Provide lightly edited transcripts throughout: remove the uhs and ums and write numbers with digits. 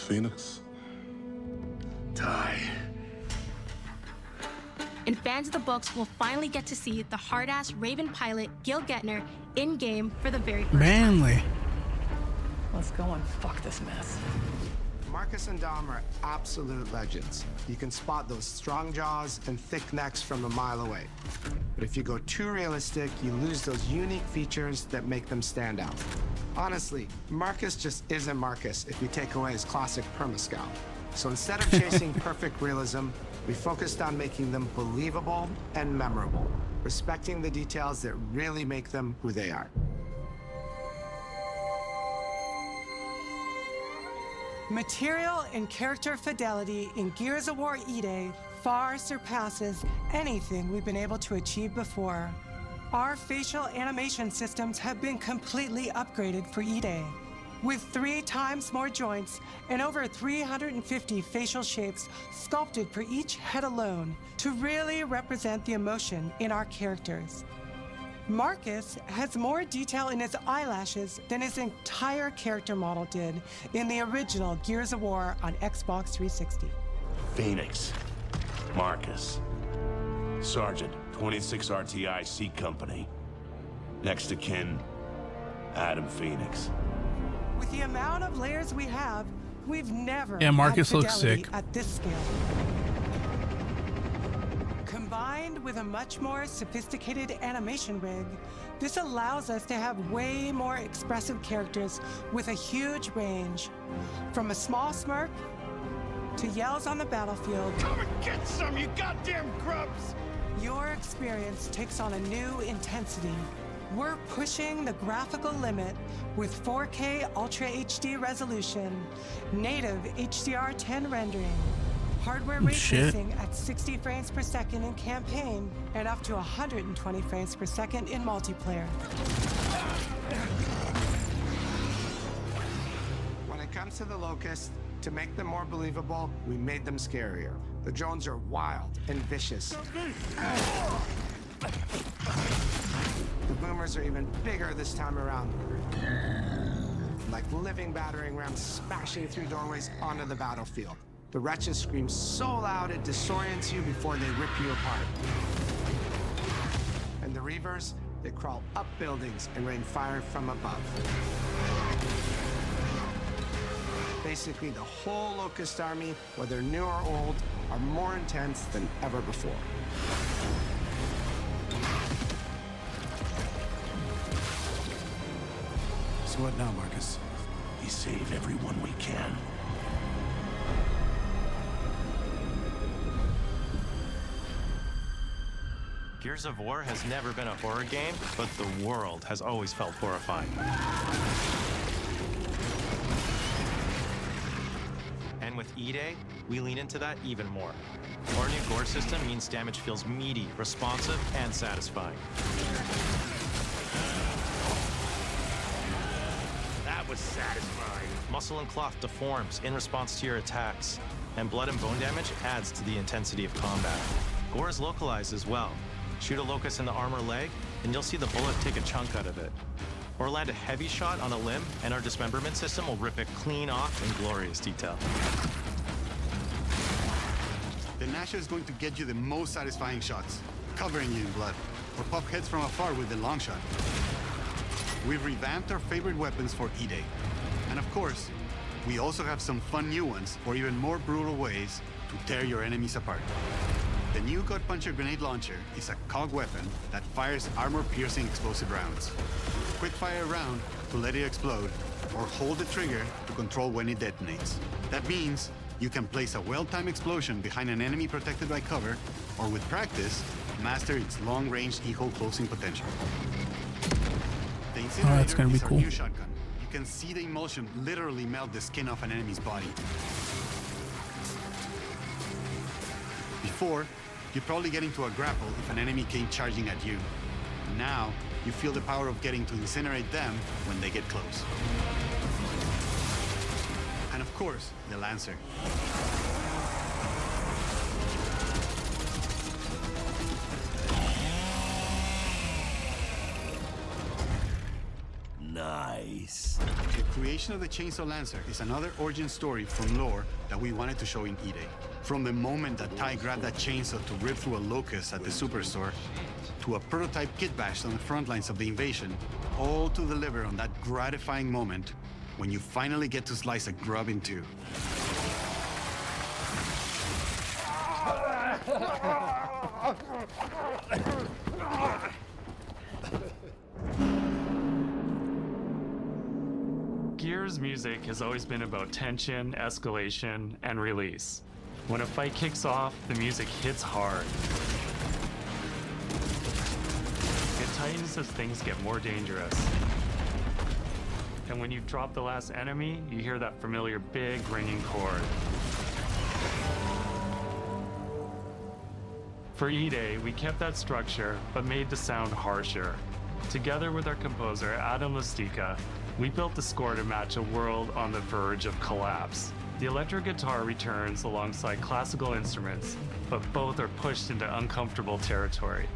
Phoenix. Die. And fans of the books will finally get to see the hard-ass Raven pilot Gil Gettner in-game for the very first time. Manly. Let's go and fuck this mess. Marcus and Dom are absolute legends. You can spot those strong jaws and thick necks from a mile away. But if you go too realistic, you lose those unique features that make them stand out. Honestly, Marcus just isn't Marcus if you take away his classic permascout. So instead of chasing perfect realism, we focused on making them believable and memorable, respecting the details that really make them who they are. Material and character fidelity in Gears of War E-Day far surpasses anything we've been able to achieve before. Our facial animation systems have been completely upgraded for E-Day, with 3 times more joints and over 350 facial shapes sculpted for each head alone to really represent the emotion in our characters. Marcus has more detail in his eyelashes than his entire character model did in the original Gears of War on Xbox 360. Phoenix. Marcus. Sergeant, 26 RTI C Company. Next to kin, Adam Phoenix. With the amount of layers we have, we've never Yeah, Marcus had looks fidelity sick. at this scale. Combined with a much more sophisticated animation rig, this allows us to have way more expressive characters with a huge range. From a small smirk to yells on the battlefield. Come and get some, you goddamn grubs! Your experience takes on a new intensity. We're pushing the graphical limit with 4K Ultra HD resolution, native HDR10 rendering, hardware ray tracing at 60 frames per second in campaign, and up to 120 frames per second in multiplayer. When it comes to the Locust, to make them more believable, we made them scarier. The drones are wild and vicious. The boomers are even bigger this time around. Like living battering rams smashing through doorways onto the battlefield. The wretches scream so loud it disorients you before they rip you apart. And the Reavers, they crawl up buildings and rain fire from above. Basically, the whole Locust army, whether new or old, are more intense than ever before. So what now, Marcus? We save everyone we can. Gears of War has never been a horror game, but the world has always felt horrifying. And with E-Day, we lean into that even more. Our new gore system means damage feels meaty, responsive, and satisfying. That was satisfying. Muscle and cloth deforms in response to your attacks, and blood and bone damage adds to the intensity of combat. Gore is localized as well. Shoot a Locust in the armor leg, and you'll see the bullet take a chunk out of it. Or land a heavy shot on a limb, and our dismemberment system will rip it clean off in glorious detail. The Nasha is going to get you the most satisfying shots, covering you in blood, or pop heads from afar with the long shot. We've revamped our favorite weapons for E-Day. And of course, we also have some fun new ones for even more brutal ways to tear your enemies apart. The new Gut Puncher grenade launcher is a COG weapon that fires armor-piercing explosive rounds. Quick fire a round to let it explode, or hold the trigger to control when it detonates. That means you can place a well-timed explosion behind an enemy protected by cover, or with practice, master its long-range eco closing potential. The that's gonna Incinerator be is our cool. new shotgun. You can see the emulsion literally melt the skin off an enemy's body. Before, you'd probably get into a grapple if an enemy came charging at you. Now, you feel the power of getting to incinerate them when they get close. And of course, the Lancer. Nice. The creation of the Chainsaw Lancer is another origin story from lore that we wanted to show in E-Day. From the moment that Ty grabbed that chainsaw to rip through a locust at the Superstore, to a prototype kit bash on the front lines of the invasion, all to deliver on that gratifying moment when you finally get to slice a grub in two. Gears music has always been about tension, escalation, and release. When a fight kicks off, the music hits hard. It tightens as things get more dangerous. And when you've dropped the last enemy, you hear that familiar big ringing chord. For E-Day, we kept that structure, but made the sound harsher. Together with our composer, Adam Lustica, we built the score to match a world on the verge of collapse. The electric guitar returns alongside classical instruments, but both are pushed into uncomfortable territory.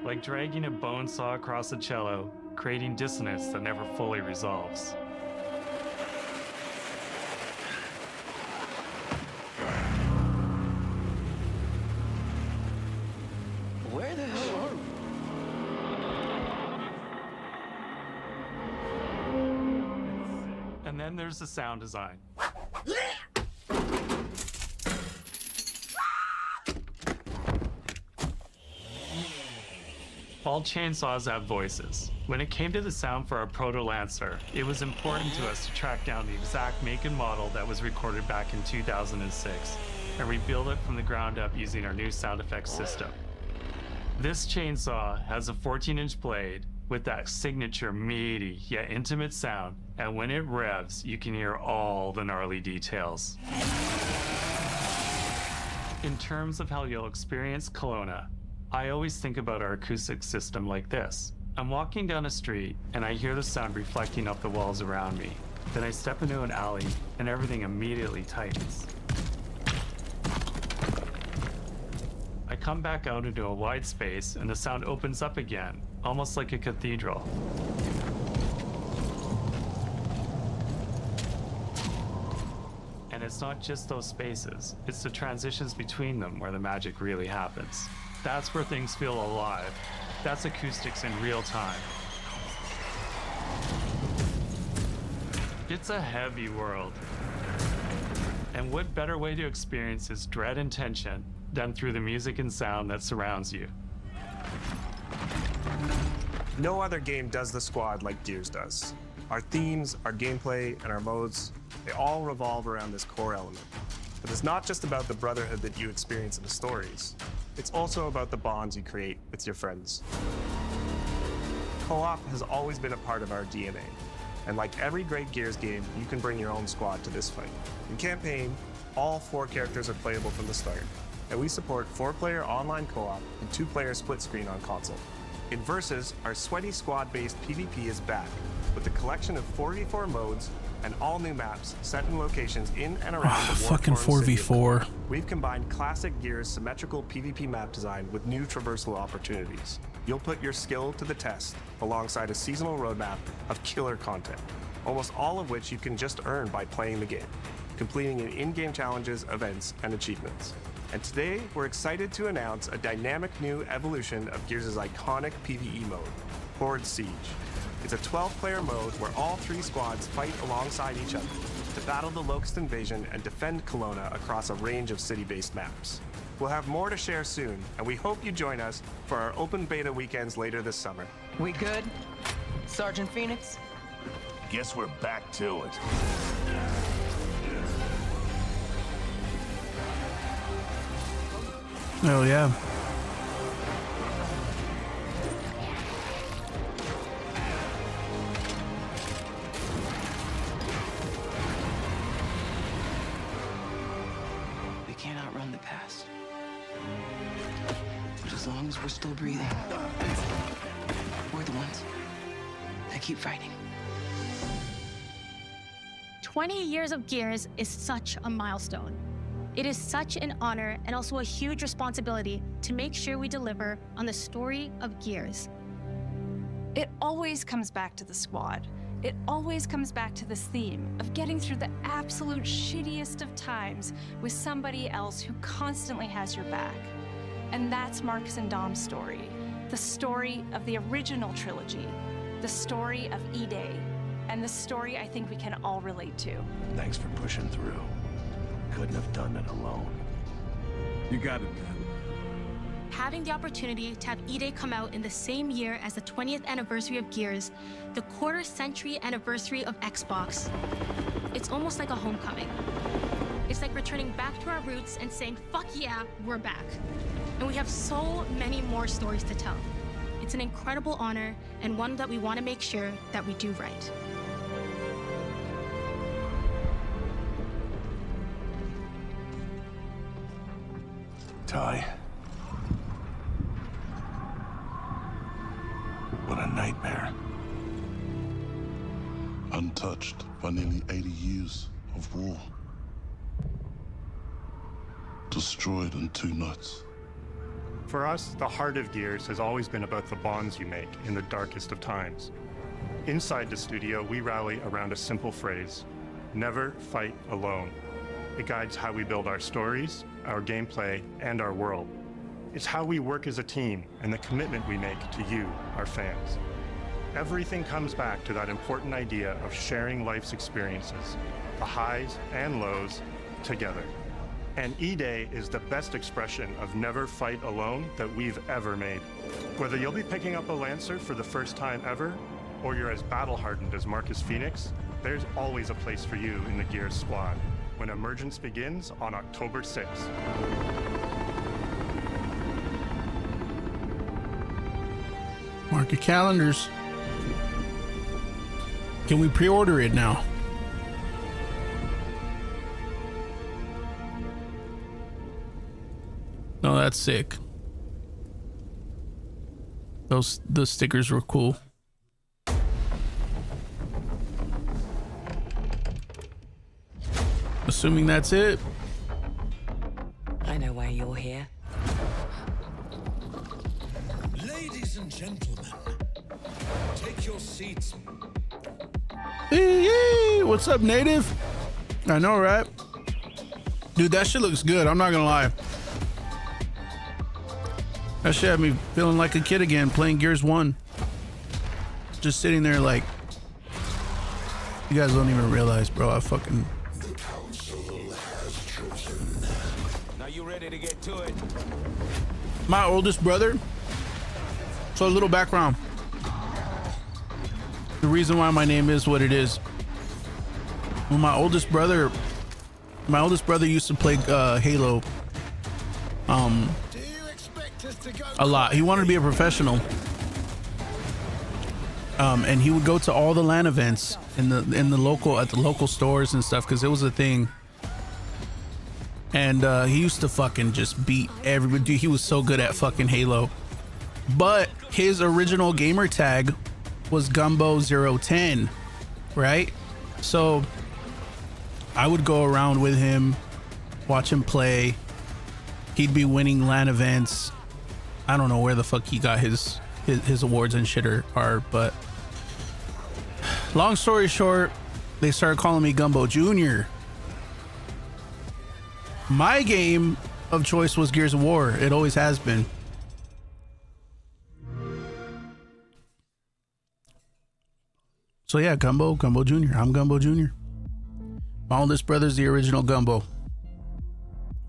Like dragging a bone saw across a cello, creating dissonance that never fully resolves. Where the hell are we? And then there's the sound design. All chainsaws have voices. When it came to the sound for our Proto Lancer, it was important to us to track down the exact make and model that was recorded back in 2006 and rebuild it from the ground up using our new sound effects system. This chainsaw has a 14-inch blade with that signature meaty yet intimate sound, and when it revs, you can hear all the gnarly details. In terms of how you'll experience Kelowna, I always think about our acoustic system like this. I'm walking down a street and I hear the sound reflecting off the walls around me. Then I step into an alley and everything immediately tightens. I come back out into a wide space and the sound opens up again, almost like a cathedral. And it's not just those spaces, it's the transitions between them where the magic really happens. That's where things feel alive. That's acoustics in real time. It's a heavy world. And what better way to experience its dread and tension than through the music and sound that surrounds you? No other game does the squad like Gears does. Our themes, our gameplay, and our modes, they all revolve around this core element. But it's not just about the brotherhood that you experience in the stories. It's also about the bonds you create with your friends. Co-op has always been a part of our DNA. And like every great Gears game, you can bring your own squad to this fight. In campaign, all 4 characters are playable from the start. And we support 4-player online co-op and 2-player split screen on console. In Versus, our sweaty squad-based PvP is back, with a collection of 4v4 modes and all new maps set in locations in and around the fucking war-torn city of 4v4. We've combined classic Gears symmetrical PvP map design with new traversal opportunities. You'll put your skill to the test alongside a seasonal roadmap of killer content, almost all of which you can just earn by playing the game, completing in-game challenges, events, and achievements. And today, we're excited to announce a dynamic new evolution of Gears' iconic PvE mode, Horde Siege. It's a 12-player mode where all 3 squads fight alongside each other to battle the Locust invasion and defend Kelowna across a range of city-based maps. We'll have more to share soon, and we hope you join us for our open beta weekends later this summer. We good? Sergeant Phoenix? Guess we're back to it. Oh yeah. We can't outrun the past. But as long as we're still breathing, we're the ones that keep fighting. 20 years of Gears is such a milestone. It is such an honor and also a huge responsibility to make sure we deliver on the story of Gears. It always comes back to the squad. It always comes back to this theme of getting through the absolute shittiest of times with somebody else who constantly has your back. And that's Marcus and Dom's story. The story of the original trilogy. The story of E-Day. And the story I think we can all relate to. Thanks for pushing through. Couldn't have done it alone. You got it, man. Having the opportunity to have E-Day come out in the same year as the 20th anniversary of Gears, the quarter-century anniversary of Xbox, it's almost like a homecoming. It's like returning back to our roots and saying, fuck yeah, we're back. And we have so many more stories to tell. It's an incredible honor and one that we want to make sure that we do right. Ty. What a nightmare. Untouched by nearly 80 years of war. Destroyed in 2 nights. For us, the heart of Gears has always been about the bonds you make in the darkest of times. Inside the studio, we rally around a simple phrase: never fight alone. It guides how we build our stories, our gameplay, and our world. It's how we work as a team and the commitment we make to you, our fans. Everything comes back to that important idea of sharing life's experiences, the highs and lows, together. And E-Day is the best expression of never fight alone that we've ever made. Whether you'll be picking up a Lancer for the first time ever, or you're as battle-hardened as Marcus Phoenix, there's always a place for you in the Gears squad when Emergence begins on October 6th. Mark your calendars. Can we pre-order it now? No, that's sick. The stickers were cool. Assuming that's it. I know why you're here. Ladies and gentlemen, take your seats. Hey, what's up, native? I know, right? Dude, that shit looks good. I'm not gonna lie. That shit had me feeling like a kid again, playing Gears 1. Just sitting there like, you guys don't even realize, bro. I fucking... The council has chosen. Now you ready to get to it? My oldest brother. So a little background. The reason why my name is what it is. When my oldest brother used to play Halo. A lot. He wanted to be a professional. And he would go to all the LAN events at the local stores and stuff, because it was a thing. And he used to fucking just beat everybody. Dude, he was so good at fucking Halo. But his original gamer tag was Gumbo010, right? So I would go around with him, watch him play. He'd be winning LAN events. I don't know where the fuck he got his awards and shit are, but long story short, they started calling me Gumbo Jr. My game of choice was Gears of War. It always has been. So yeah, Gumbo Jr. I'm Gumbo Jr. My oldest brother's the original Gumbo,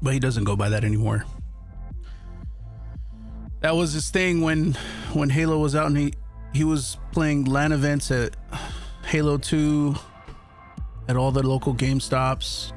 but he doesn't go by that anymore. That was his thing when Halo was out, and he was playing LAN events at Halo 2 at all the local GameStops.